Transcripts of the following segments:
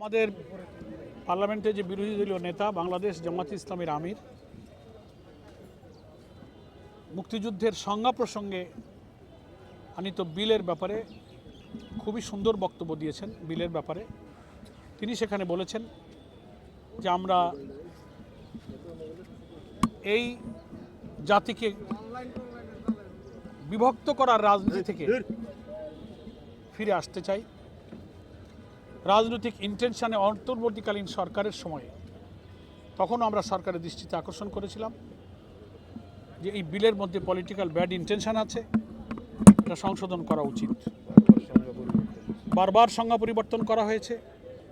আমাদের পার্লামেন্টে যে বিরোধী দলীয় নেতা বাংলাদেশ জামাত ইসলামীর আমির মুক্তিযুদ্ধের সংজ্ঞা প্রসঙ্গে আনিত বিলের ব্যাপারে খুবই সুন্দর বক্তব্য দিয়েছেন। বিলের ব্যাপারে তিনি সেখানে বলেছেন যে আমরা এই জাতিকে বিভক্ত করার রাজনীতি থেকে ফিরে আসতে চাই। রাজনৈতিক ইন্টেনশনে অন্তর্বর্তীকালীন সরকারের সময়ে তখনও আমরা সরকারের দৃষ্টিতে আকর্ষণ করেছিলাম যে এই বিলের মধ্যে পলিটিক্যাল ব্যাড ইন্টেনশন আছে, এটা সংশোধন করা উচিত। বারবার সংজ্ঞা পরিবর্তন করা হয়েছে,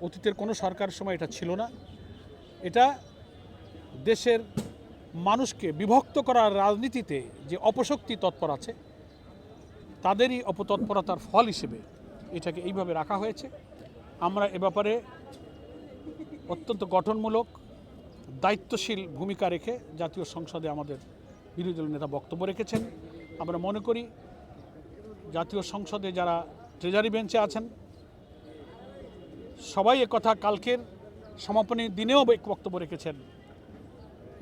অতীতের কোনো সরকারের সময় এটা ছিল না। এটা দেশের মানুষকে বিভক্ত করার রাজনীতিতে যে অপশক্তি তৎপর আছে তাদেরই অপতৎপরতার ফল হিসেবে এটাকে এইভাবে রাখা হয়েছে। আমরা এ ব্যাপারে অত্যন্ত গঠনমূলক দায়িত্বশীল ভূমিকা রেখে জাতীয় সংসদে আমাদের বিরোধী দলের নেতা বক্তব্য রেখেছেন। আমরা মনে করি জাতীয় সংসদে যারা ট্রেজারি বেঞ্চে আছেন সবাই একথা কালকের সমাপনী দিনেও বক্তব্য রেখেছেন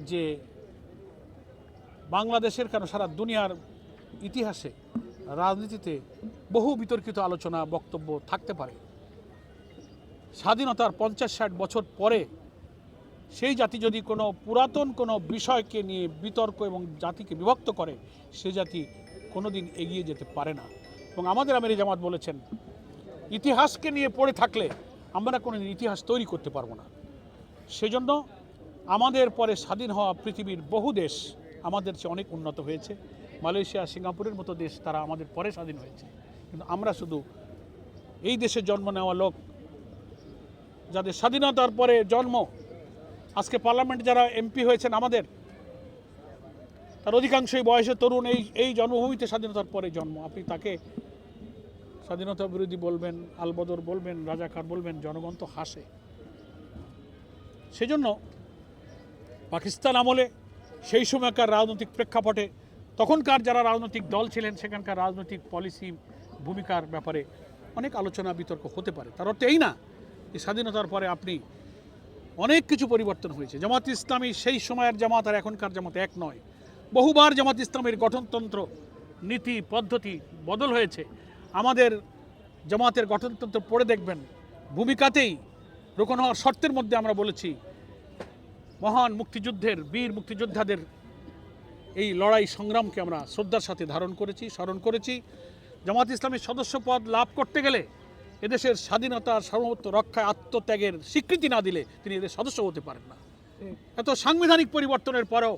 যে বাংলাদেশের কেন সারা দুনিয়ার ইতিহাসে রাজনীতিতে বহু বিতর্কিত আলোচনা বক্তব্য থাকতে পারে। স্বাধীনতার 50-60 বছর পরে সেই জাতি যদি কোনো পুরাতন কোনো বিষয়কে নিয়ে বিতর্ক এবং জাতিকে বিভক্ত করে, সে জাতি কোনোদিন এগিয়ে যেতে পারে না। এবং আমাদের আমির জামাত বলেছেন ইতিহাসকে নিয়ে পড়ে থাকলে আমরা কোনোদিন ইতিহাস তৈরি করতে পারবো না। সেজন্য আমাদের পরে স্বাধীন হওয়া পৃথিবীর বহু দেশ আমাদের চেয়ে অনেক উন্নত হয়েছে। মালয়েশিয়া, সিঙ্গাপুরের মতো দেশ তারা আমাদের পরে স্বাধীন হয়েছে, কিন্তু আমরা শুধু এই দেশে জন্ম নেওয়া লোক যাদের স্বাধীনতার পরে জন্ম, আজকে পার্লামেন্ট যারা এমপি হয়েছেন আমাদের তার অধিকাংশই বয়সে তরুণ, এই জন্মভূমিতে স্বাধীনতার পরে জন্ম। আপনি তাকে স্বাধীনতা বিরোধী বলবেন, আলবদর বলবেন, রাজাকার বলবেন, জনগণ তো হাসে। সেজন্য পাকিস্তান আমলে সেই সময়কার রাজনৈতিক প্রেক্ষাপটে তখনকার যারা রাজনৈতিক দল ছিলেন সেখানকার রাজনৈতিক পলিসি ভূমিকার ব্যাপারে অনেক আলোচনা বিতর্ক হতে পারে। তার অর্থ এই না যে স্বাধীনতার পরে আপনি অনেক কিছু পরিবর্তন হয়েছে। জামাত ইসলামী সেই সময়ের জামাত আর এখনকার জামাত এক নয়। বহুবার জামাত ইসলামের গঠনতন্ত্র, নীতি, পদ্ধতি বদল হয়েছে। আমাদের জামাতের গঠনতন্ত্র পড়ে দেখবেন, ভূমিকাতেই রোকন হওয়ার শর্তের মধ্যে আমরা বলেছি মহান মুক্তিযুদ্ধের বীর মুক্তিযোদ্ধাদের এই লড়াই সংগ্রামকে আমরা শ্রদ্ধার সাথে ধারণ করেছি, স্মরণ করেছি। জামাত ইসলামের সদস্য পদ লাভ করতে গেলে এদেশের স্বাধীনতার সার্বভৌমত্ব রক্ষায় আত্মত্যাগের স্বীকৃতি না দিলে তিনি এদের সদস্য হতে পারেন না। এত সাংবিধানিক পরিবর্তনের পরেও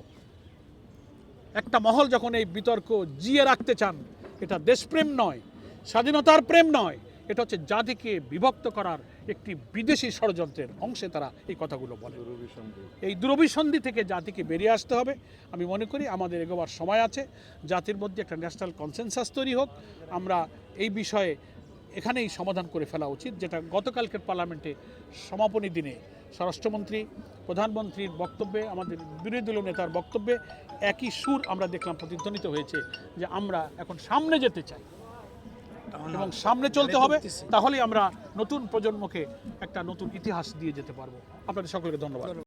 একটা মহল যখন এই বিতর্ক জিয়ে রাখতে চান, এটা দেশপ্রেম নয়, স্বাধীনতার প্রেম নয়, এটা হচ্ছে জাতিকে বিভক্ত করার একটি বিদেশি ষড়যন্ত্রের অংশে তারা এই কথাগুলো বলে। এই দুরভিসন্ধি থেকে জাতিকে বেরিয়ে আসতে হবে। আমি মনে করি আমাদের এগোবার সময় আছে, জাতির মধ্যে একটা ন্যাশনাল কনসেনসাস তৈরি হোক। আমরা এই বিষয়ে এখানেই সমাধান করে ফেলা উচিত, যেটা গতকালকের পার্লামেন্টে সমাপনী দিনে স্বরাষ্ট্রমন্ত্রী, প্রধানমন্ত্রীর বক্তব্যে, আমাদের বিরোধী দলীয় নেতার বক্তব্যে একই সুর আমরা দেখলাম প্রতিধ্বনিত হয়েছে যে আমরা এখন সামনে যেতে চাই এবং সামনে চলতে হবে। তাহলেই আমরা নতুন প্রজন্মকে একটা নতুন ইতিহাস দিয়ে যেতে পারবো। আপনাদের সকলকে ধন্যবাদ।